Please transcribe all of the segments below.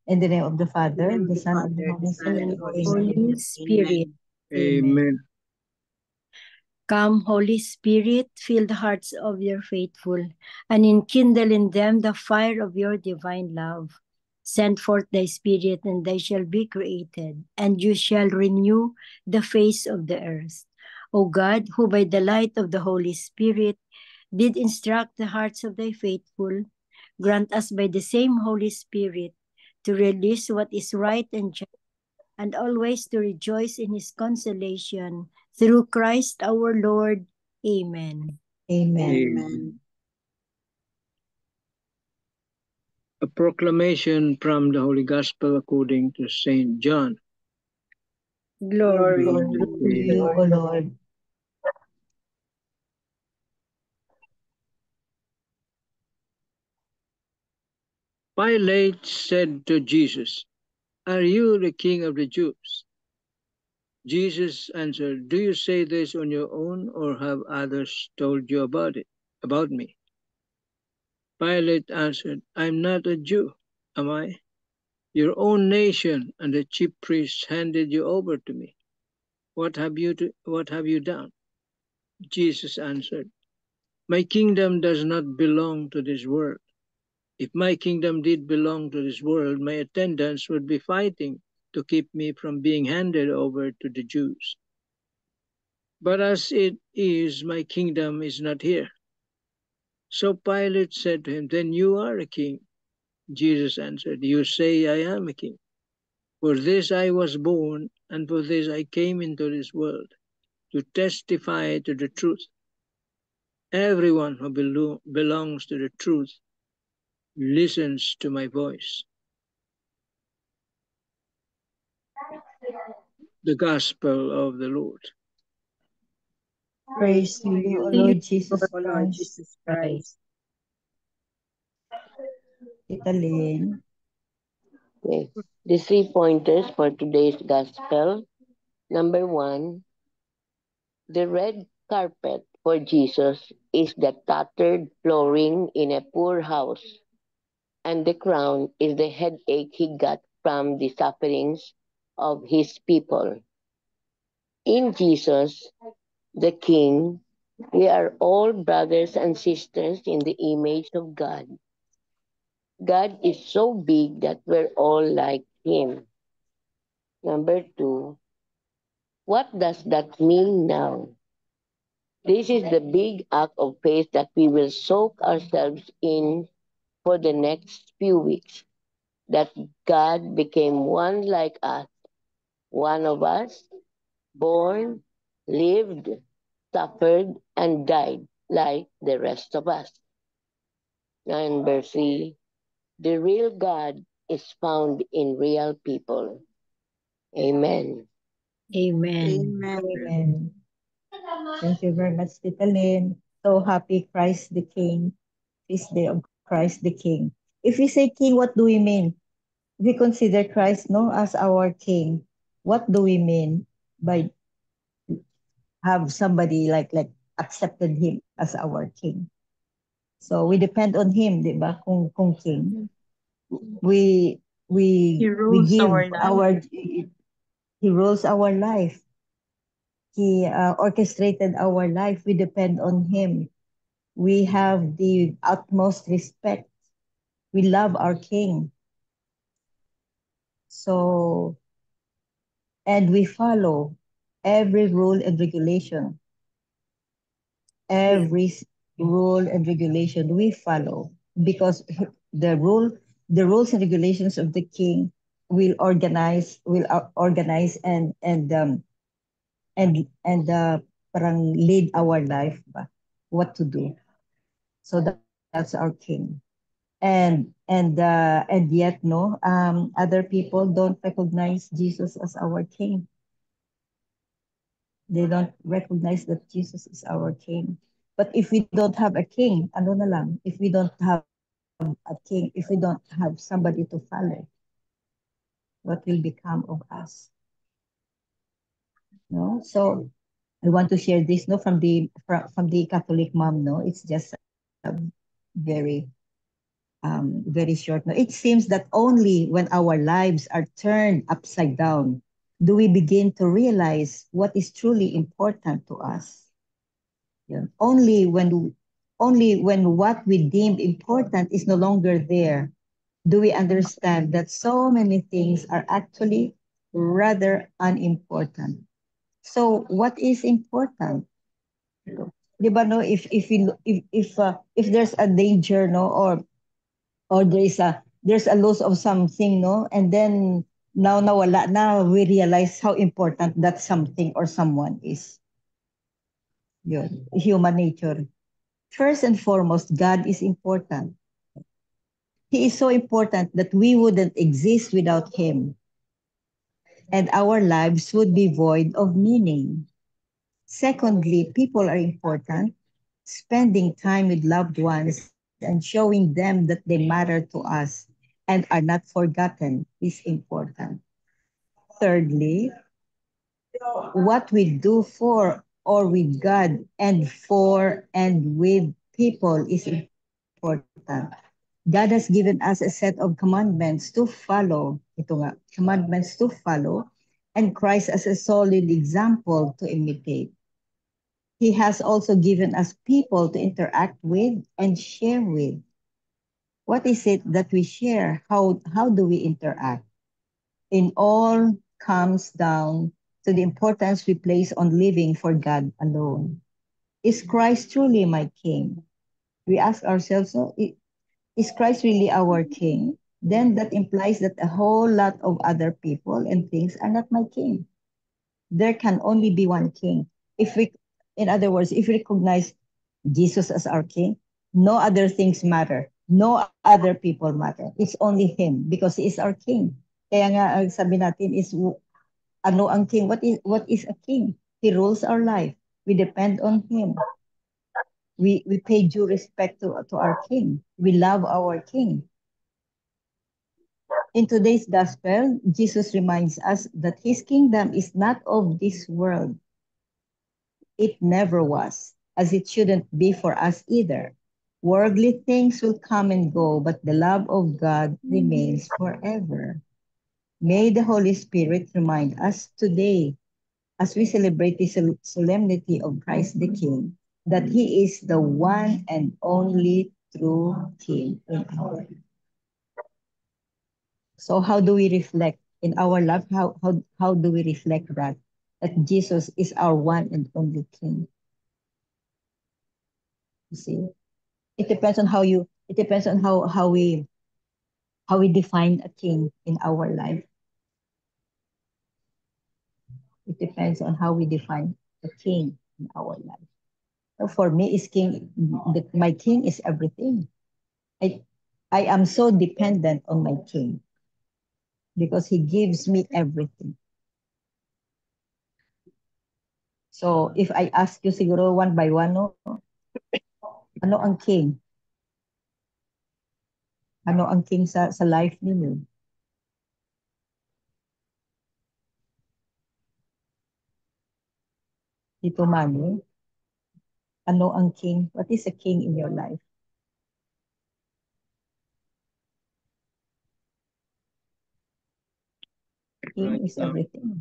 In the name of the Father, the Son, and the Holy Spirit. Holy Amen. Spirit. Amen. Come, Holy Spirit, fill the hearts of your faithful, and enkindle in them the fire of your divine love. Send forth thy Spirit, and they shall be created, and you shall renew the face of the earth. O God, who by the light of the Holy Spirit did instruct the hearts of thy faithful, grant us by the same Holy Spirit to release what is right and just, and always to rejoice in his consolation, through Christ our Lord. Amen. Amen. A proclamation from the Holy Gospel according to Saint John. Glory. Glory to you, O Lord. Pilate said to Jesus, "Are you the king of the Jews?" Jesus answered, "Do you say this on your own, or have others told you about me?" Pilate answered, "I am not a Jew, am I? Your own nation and the chief priests handed you over to me. What have you done?" Jesus answered, "My kingdom does not belong to this world. If my kingdom did belong to this world, my attendants would be fighting to keep me from being handed over to the Jews. But as it is, my kingdom is not here." So Pilate said to him, "Then you are a king." Jesus answered, "You say I am a king. For this I was born, and for this I came into this world, to testify to the truth. Everyone who belongs to the truth listens to my voice." The Gospel of the Lord. Praise to you, O Lord Jesus Christ. Tita Lynn. Okay. The 3 pointers for today's gospel. Number 1, the red carpet for Jesus is the tattered flooring in a poor house, and the crown is the headache he got from the sufferings of his people. In Jesus, the King, we are all brothers and sisters in the image of God. God is so big that we're all like him. Number 2, what does that mean now? This is the big act of faith that we will soak ourselves in for the next few weeks. That God became one like us, one of us, born, lived, suffered, and died like the rest of us. Number 3, the real God is found in real people. Amen. Amen. Amen. Thank you very much, Tita Lynn. So happy Christ the King, feast day of Christ the King. If we say King, what do we mean? If we consider Christ no as our King, what do we mean by have somebody like accepted him as our King? So we depend on him, di ba? Kung King, we He we rules give our life. he rules our life. He orchestrated our life. We depend on him. We have the utmost respect. We love our King. So, and we follow every rule and regulation. Every rule and regulation we follow, because the rules and regulations of the King will organize and parang lead our life ba, what to do. So that's our King. And yet no, other people don't recognize Jesus as our King. They don't recognize that Jesus is our King. But if we don't have a king, ano na lang, if we don't have a king, if we don't have somebody to follow, what will become of us? No? So I want to share this no from the Catholic mom, no? It's just very very short. Now, it seems that only when our lives are turned upside down do we begin to realize what is truly important to us. Yeah. Only when what we deemed important is no longer there do we understand that so many things are actually rather unimportant. So what is important? Di ba no, if there's a danger, no, or there's a loss of something, no, and then now nawala na, we realize how important that something or someone is. Yun, human nature. First and foremost, God is important. He is so important that we wouldn't exist without him, and our lives would be void of meaning. Secondly, people are important. Spending time with loved ones and showing them that they matter to us and are not forgotten is important. Thirdly, what we do for or with God and for and with people is important. God has given us a set of commandments to follow. Ito nga, commandments to follow, and Christ as a solid example to imitate. He has also given us people to interact with and share with. What is it that we share? How do we interact? In all comes down to the importance we place on living for God alone. Is Christ truly my King? We ask ourselves, so, is Christ really our King? Then that implies that a whole lot of other people and things are not my King. There can only be one King. If we, in other words, if we recognize Jesus as our King, no other things matter. No other people matter. It's only Him because He is our King. Kaya nga, sabi natin is, ano ang King? What is a King? He rules our life. We depend on Him. We pay due respect to our King. We love our King. In today's gospel, Jesus reminds us that His kingdom is not of this world. It never was, as it shouldn't be for us either. Worldly things will come and go, but the love of God remains forever. May the Holy Spirit remind us today, as we celebrate the solemnity of Christ the King, that He is the one and only true King in our life. So how do we reflect in our life? How do we reflect that Jesus is our one and only King? You see? It depends on how we define a king in our life. It depends on how we define a king in our life. So for me, is king. My king is everything. I I am so dependent on my king because he gives me everything. So if I ask you siguro one by one, no, ano ang king? Ano ang king sa life ninyo? Dito Manny, ano ang king? What is a king in your life? King Right is now, everything.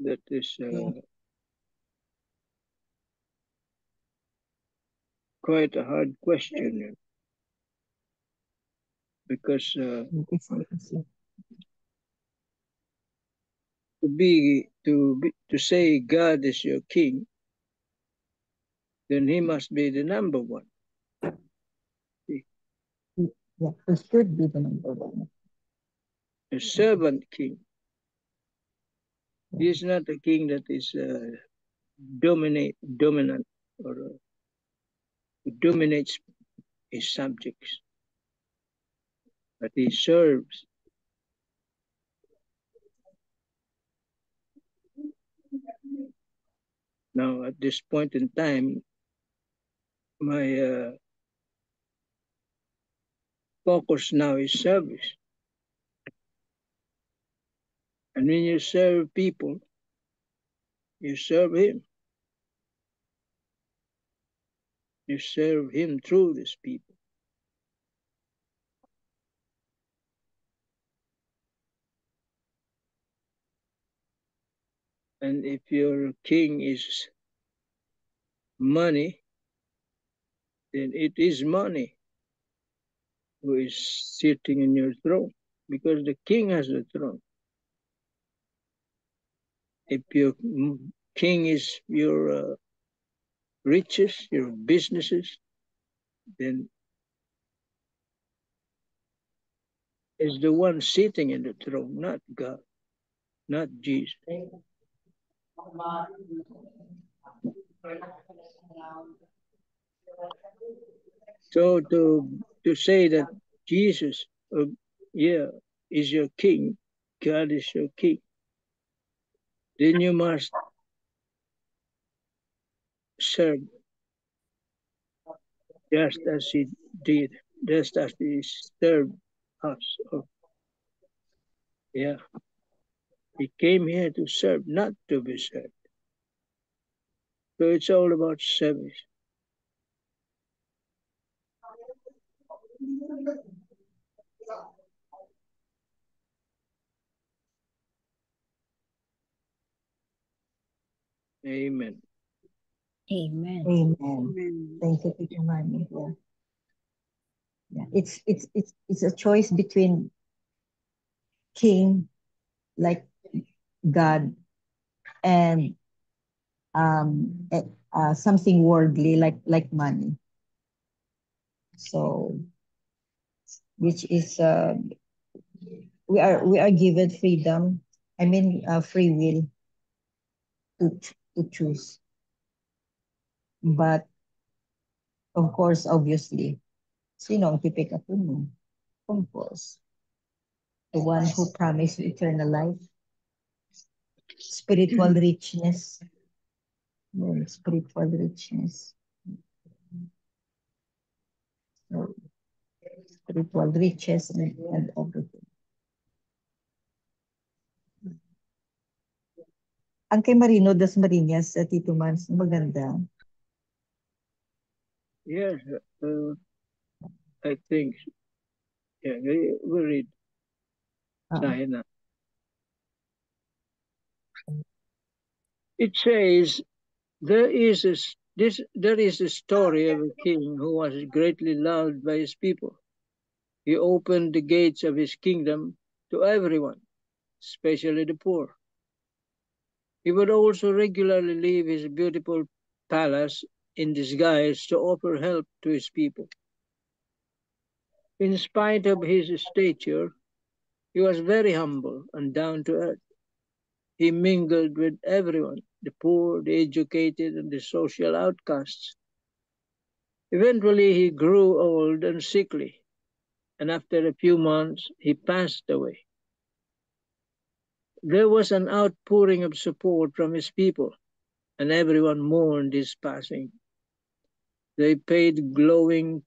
that is quite a hard question because to say God is your king, then He must be the number one. Yeah, he should be the number one. A servant king. He is not a king that is dominant or dominates his subjects, but he serves. Now, at this point in time, my focus now is service. And when you serve people, You serve him. You serve him through these people. And if your king is money, then it is money who is sitting in your throne, because the king has the throne. If your king is your riches, your businesses, then is the one sitting in the throne, not God, not Jesus. So to say that Jesus, yeah, is your king, God is your king, then you must serve just as he did, just as he served us. Yeah, he came here to serve, not to be served. So it's all about service. Amen. Amen. Amen. Thank you, Tito Manny. Yeah. Yeah. It's a choice between king like God and something worldly like money. So which is we are given freedom. I mean free will to choose. But of course, obviously, sino ang pipikatin mo? Of course, the one who promised eternal life, spiritual richness, spiritual richness. So, spiritual riches and everything. Ang kay Marino das Marinas sa Tito Mans, maganda. Yes, I think, yeah, we read China. It says there is a story of a king who was greatly loved by his people. He opened the gates of his kingdom to everyone, especially the poor. He would also regularly leave his beautiful palace in disguise to offer help to his people. In spite of his stature, he was very humble and down to earth. He mingled with everyone, the poor, the educated, and the social outcasts. Eventually, he grew old and sickly, and after a few months, he passed away. There was an outpouring of support from his people, and everyone mourned his passing. They paid glowing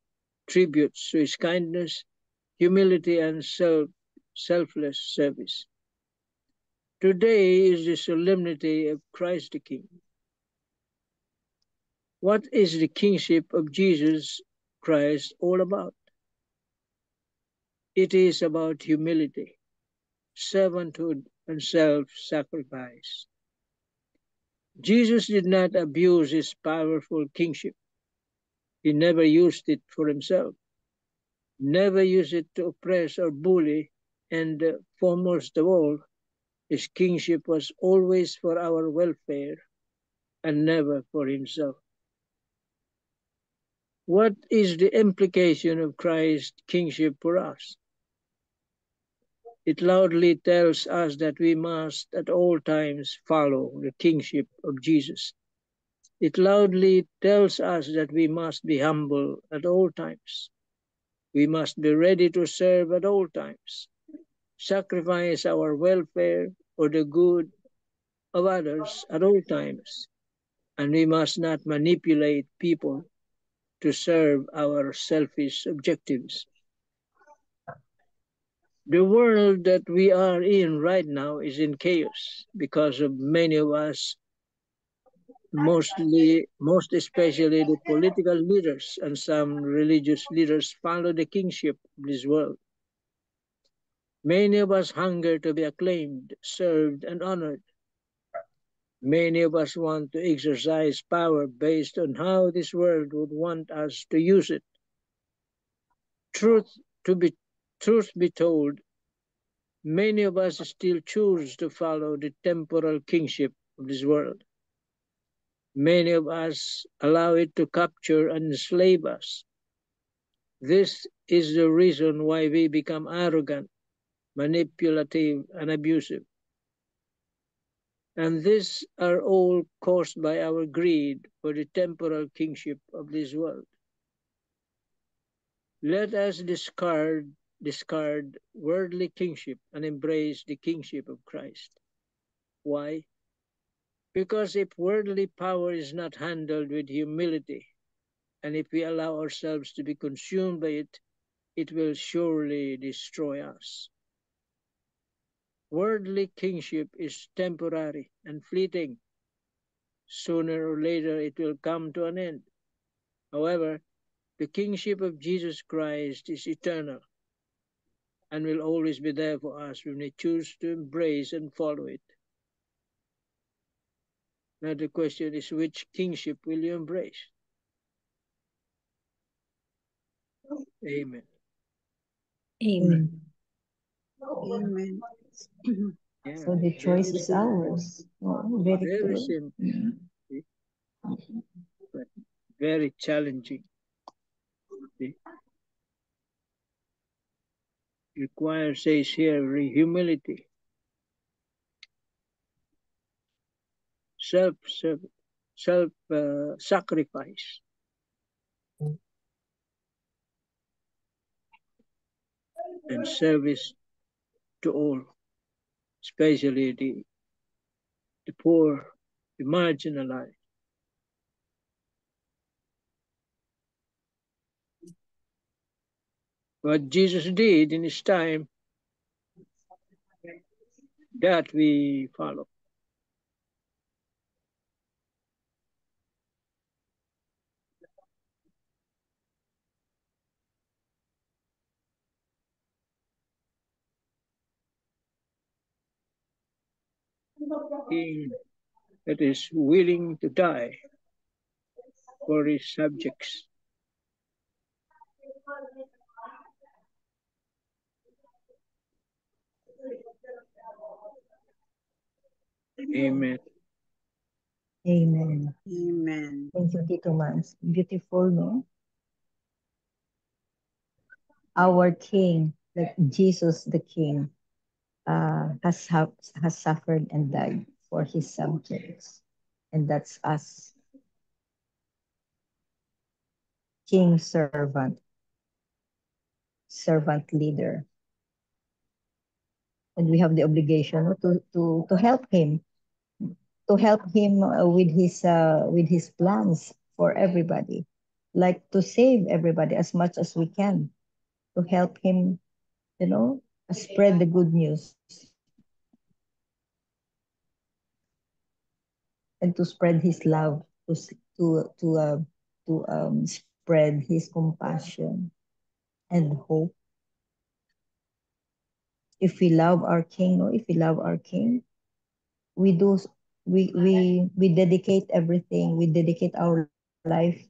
tributes to his kindness, humility, and selfless service. Today is the solemnity of Christ the King. What is the kingship of Jesus Christ all about? It is about humility, servanthood, and self-sacrifice. Jesus did not abuse his powerful kingship. He never used it for himself, never used it to oppress or bully, and foremost of all, his kingship was always for our welfare and never for himself. What is the implication of Christ's kingship for us? It loudly tells us that we must at all times follow the kingship of Jesus. It loudly tells us that we must be humble at all times. We must be ready to serve at all times, sacrifice our welfare or the good of others at all times, and we must not manipulate people to serve our selfish objectives. The world that we are in right now is in chaos because of many of us most especially the political leaders and some religious leaders follow the kingship of this world. Many of us hunger to be acclaimed, served, and honored. Many of us want to exercise power based on how this world would want us to use it. Truth be told, many of us still choose to follow the temporal kingship of this world. Many of us allow it to capture and enslave us. This is the reason why we become arrogant, manipulative, and abusive. And these are all caused by our greed for the temporal kingship of this world. Let us discard worldly kingship and embrace the kingship of Christ. Why? Because if worldly power is not handled with humility, and if we allow ourselves to be consumed by it, it will surely destroy us. Worldly kingship is temporary and fleeting. Sooner or later, it will come to an end. However, the kingship of Jesus Christ is eternal and will always be there for us when we choose to embrace and follow it. Now the question is, which kingship will you embrace? Amen. Amen. Amen. Yeah, So the choice is ours. Oh, very very good. simple, but very challenging. It requires, says here, humility, self-sacrifice, and service to all, especially the poor, the marginalized. What Jesus did in his time, that we follow. King that is willing to die for his subjects. Amen. Amen. Amen. Thank you, Tito Mans. Beautiful, no? Our King, like Jesus the King, has suffered and died for his subjects. And that's us, King servant leader. And we have the obligation to help him, with his plans for everybody, like to save everybody as much as we can, to help him, spread the good news and to spread his love, to spread his compassion and hope. If we love our King, no, if we love our King, we do we dedicate everything. We dedicate our life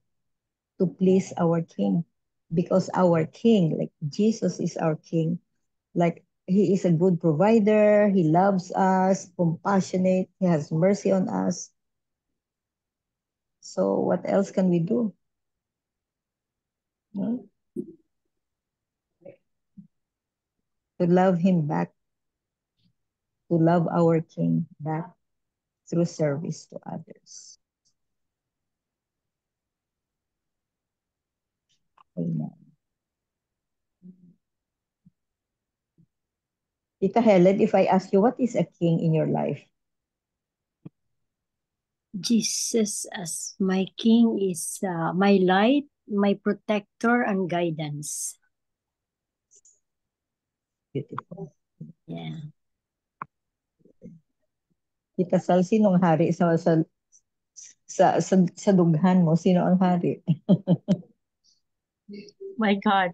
to please our King, because our King, like Jesus, is our King. Like he is a good provider. He loves us, compassionate. He has mercy on us. So what else can we do? No? To love him back, to love our King back through service to others. Amen. Tita Helen, if I ask you, what is a king in your life? Jesus as my King is my light, my protector, and guidance. Beautiful. Yeah. Tita Sal, sinong hari sa sa dughan mo, sino ang hari? My God.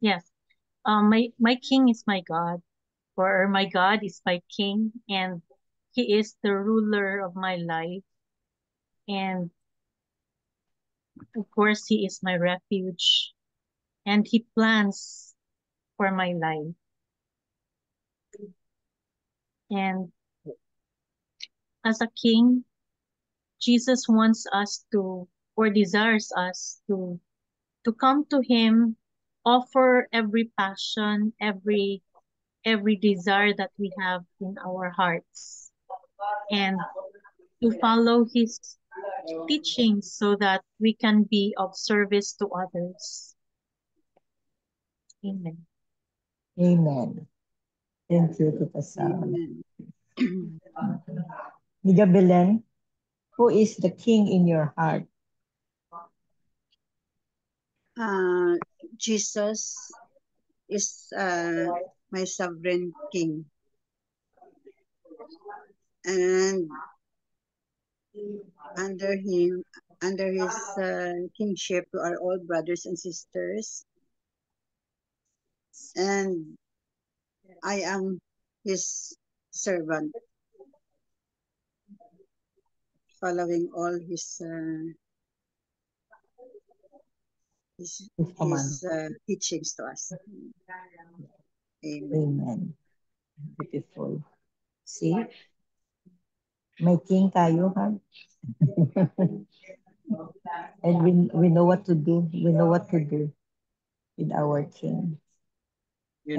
Yes. My king is my God, or my God is my king, and he is the ruler of my life. And of course, he is my refuge, and he plans for my life. And as a king, Jesus wants us to, or desires us to come to him, offer every passion, every desire that we have in our hearts, and to follow his teachings so that we can be of service to others. Amen. Amen. Thank you, Tita Sam. Amen. Niga Belen, who is the king in your heart? Jesus is my sovereign king, and under his kingship, we are all brothers and sisters, and I am his servant, following all his teachings to us. Amen. Amen. Beautiful. See? May king tayo, ha? And we know what to do. We know what to do with our king. You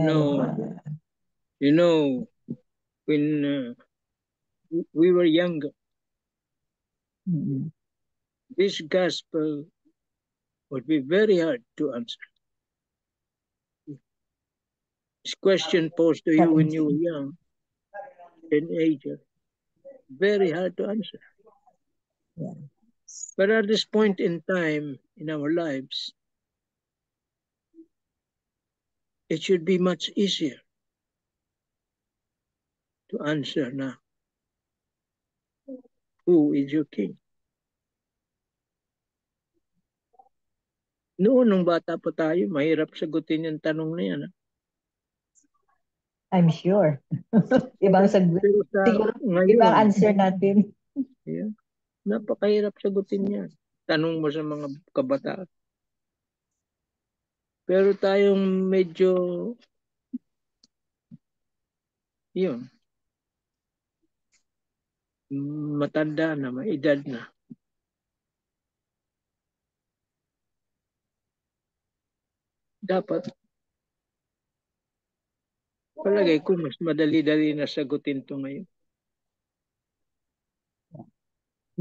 know, when we were younger, this gospel would be very hard to answer. This question posed to you when you were young, teenager, very hard to answer. Yeah. But at this point in time in our lives, it should be much easier to answer now. Who is your king? Noon, nung bata pa tayo, mahirap sagutin yung tanong na yan. I'm sure. Ibang sagot. Ibang answer natin. Yeah. Napakahirap sagutin yan. Tanong mo sa mga kabataan. Pero tayong medyo yun, matanda na, may edad na. Dapat palagay ko mas madali-dali na sagutin to ngayon.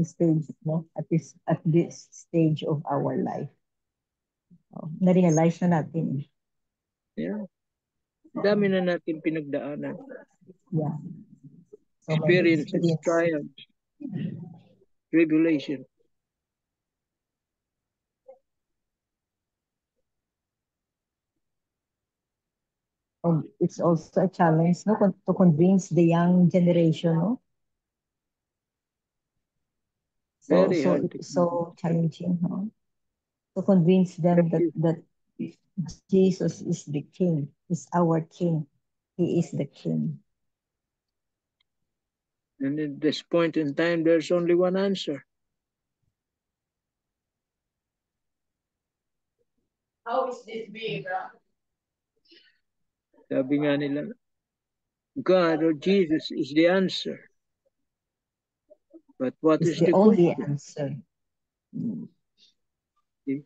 Stage, no? At this stage of our life. Na-realize na natin. Yeah. Dami na natin pinagdaanan. Yeah. So Experiences, triumphs, tribulation. It's also a challenge, no, to convince the young generation, no? Very hard. So challenging, no? To convince them that Jesus is the king, is our king. He is the king. And at this point in time, there's only one answer. How is this big? Sabi nga nila, God or Jesus is the answer. But what is the only question? Answer? See?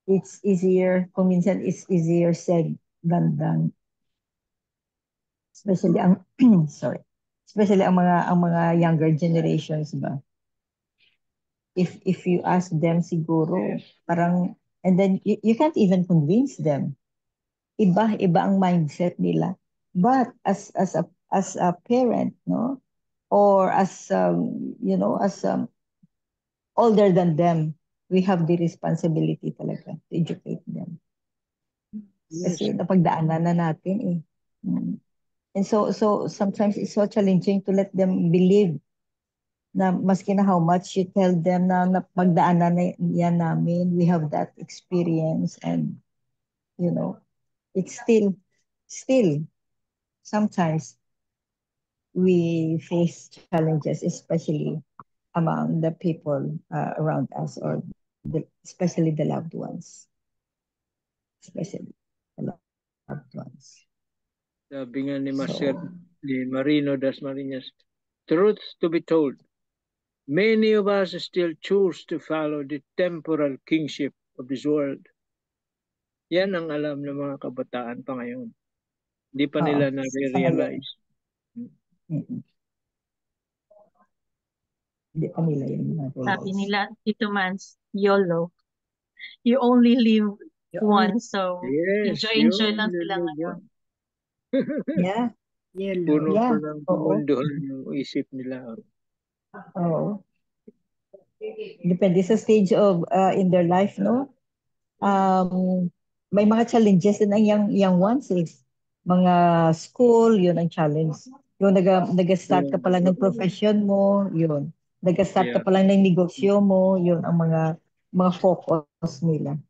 It's easier, kung minsan it's easier said than done. Especially ang sorry. Especially ang mga younger generations ba. If you ask them siguro, parang and then you can't even convince them. Iba ang mindset nila. But as a parent, no? Or as as older than them, we have the responsibility talaga to educate them. Yes. Kasi napagdaanan na natin eh. And so sometimes it's so challenging to let them believe na maski na how much you tell them na pagdaanan na yan namin, we have that experience, and you know, it's still sometimes we face challenges, especially among the people around us, or especially the loved ones. Especially the loved ones. Sabi nga ni ni Marino Dasmariñas, truth to be told, many of us still choose to follow the temporal kingship of this world. Yan ang alam ng mga kabataan pa ngayon. Hindi pa nila na-realize. Hindi pa nila yun na-realize. Sabi nila, Tito Mans, YOLO. You only live once, so enjoy lang sila ngayon. Yeah. Puno pa ng kumunduhan yung isip nila. Oo. Depende sa stage of in their life, no? May mga challenges din ang young ones eh. Mga school, yun ang challenge. Yung nag-start ka pa lang ng profession mo, yun. Nag-start ka pa lang ng negosyo mo, yun ang mga focus nila.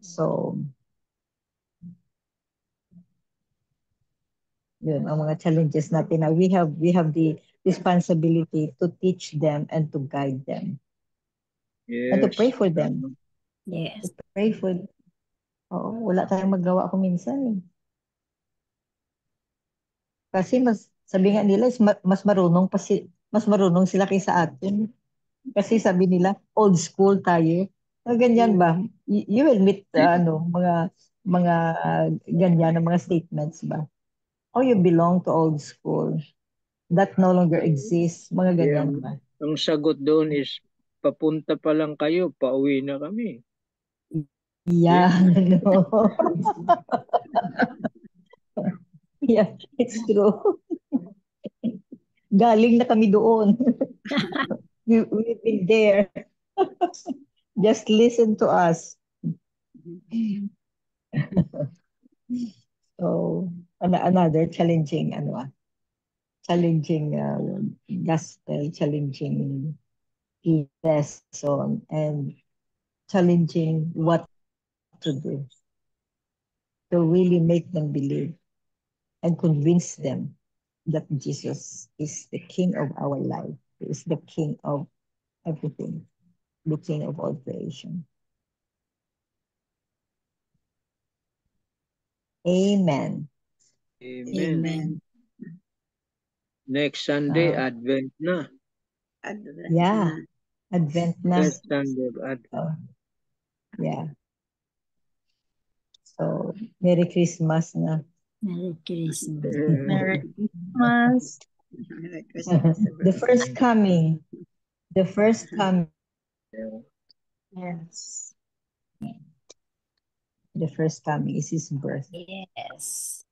So, yun ang mga challenges natin na we have the responsibility to teach them and to guide them. Yes. And to pray for them. Yes. To pray for them. Oo, wala tayong magawa ko minsan eh. Kasi sabi nga nila mas marunong sila kaysa atin. Kasi sabi nila old school tayo. Ganyan ba? You will meet mga ganyan na mga statements ba? Oh, you belong to old school. That no longer exists. Mga ganyan ba? Ang sagot doon is, papunta pa lang kayo, pauwi na kami. Yeah, no. Yeah, it's true. Galing na kami doon. We've been there. Just listen to us. So, another challenging gospel, challenging lesson, and challenging what to do to really make them believe and convince them that Jesus is the King of our life. He is the King of everything, the King of all creation. Amen. Amen. Next Sunday, Advent na. Advent na. Next Sunday of Advent. Yeah. So, Merry Christmas na. Merry Christmas. Merry Christmas. The first coming. Yes. The first coming is His birth. Yes.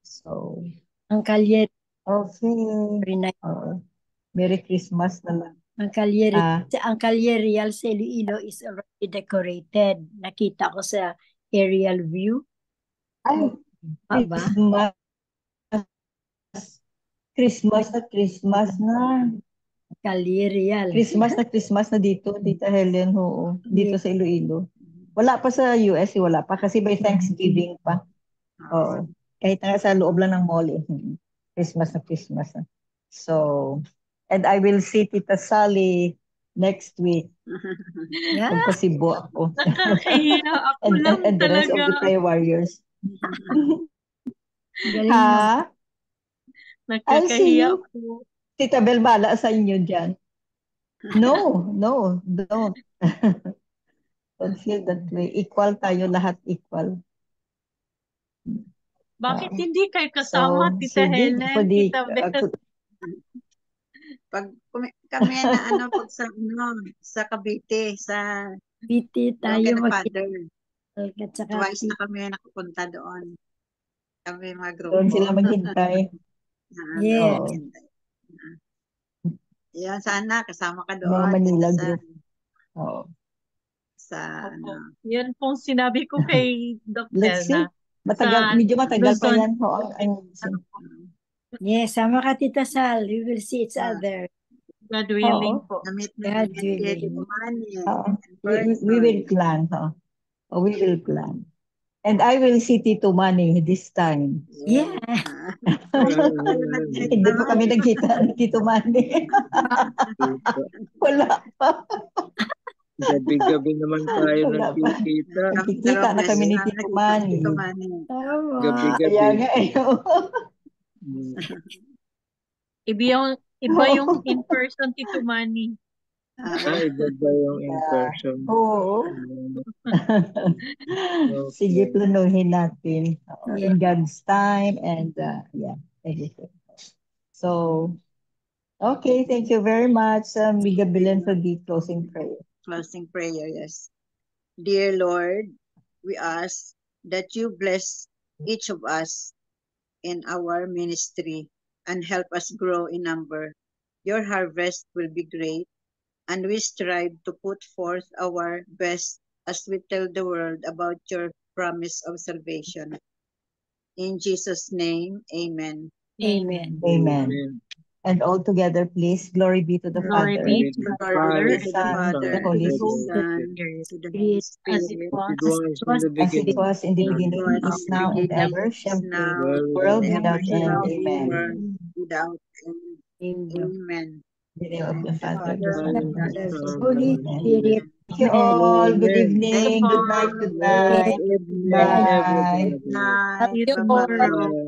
So, ang Calyeri. Okay. Merry Christmas na lang. Ang Calyeri sa Iloilo is already decorated. Nakita ko sa aerial view. Ay, Christmas na. Calyerial. Christmas na dito, Tita Helen, oo. Dito sa Iloilo. Wala pa sa US, wala pa kasi by Thanksgiving pa. Oo. Kahit na sa loob lang ng mall. Christmas na. So, and I will see Tita Sally next week. Magpasibo ako. Nakakahiya ako lang and the rest of the prayer warriors. Ha? Nakakahiya ako. Tita Bel, bala sa inyo dyan. No, don't. Don't feel that way. Equal tayo, lahat equal. Bakit hindi kayo kasama, Tita Helen, Tita Bel? Pag kami na pag sa Cavite, sa Cavite tayo twice na kami nakapunta doon. Kami mga grupo. Doon sila maghintay. Yes. Yan, sana kasama ka doon. Mga Manila group. Oo. Sa Yan pong sinabi ko kay Doc Let's see. na Matagal, medyo matagal pa Luzon. yan ho. Yes, sama ka, Tita Sal. We will see each Ah. other. God willing Oo. po. Na-meet God namin kay willing. Tito Manny Oo. in We will person. plan. We will plan. And I will see Tito Manny this time. Yeah. Hindi pa kami nagkita ni Tito Manny. Wala pa. Gabi-gabi naman tayo Wala pa. nagkikita. Nagkikita na kami ni Tito Manny. Tito Manny. Tama. Gabi-gabi. Kaya nga Mm. Iba yung in person, Tito Manny. Iba ba yung in person? Oo. Sige, planuhin natin in God's time and yeah, everything. So, okay, thank you very much, Miga Belen, for the closing prayer. Closing prayer, yes. Dear Lord, we ask that you bless each of us in our ministry and help us grow in number. Your harvest will be great, and we strive to put forth our best as we tell the world about your promise of salvation. In Jesus' name, amen. Amen. Amen. And all together, please, glory be to the Glory Father, be to the Glory Father, to the Father, the Holy to the Spirit, Son, to the Holy as it Spirit, was as it was in the beginning, was is in the now, and beginning, ever is shall be, now, world and ever without end. shall be, Amen. world without end. Amen. In the name of the Father, the Father, Son, and and the the Holy Holy Spirit. Spirit. Thank you Amen. all. Good Amen. evening. Good night. Good night. Good Bye. evening, everybody. Good night. you Love you all. all. Bye-bye.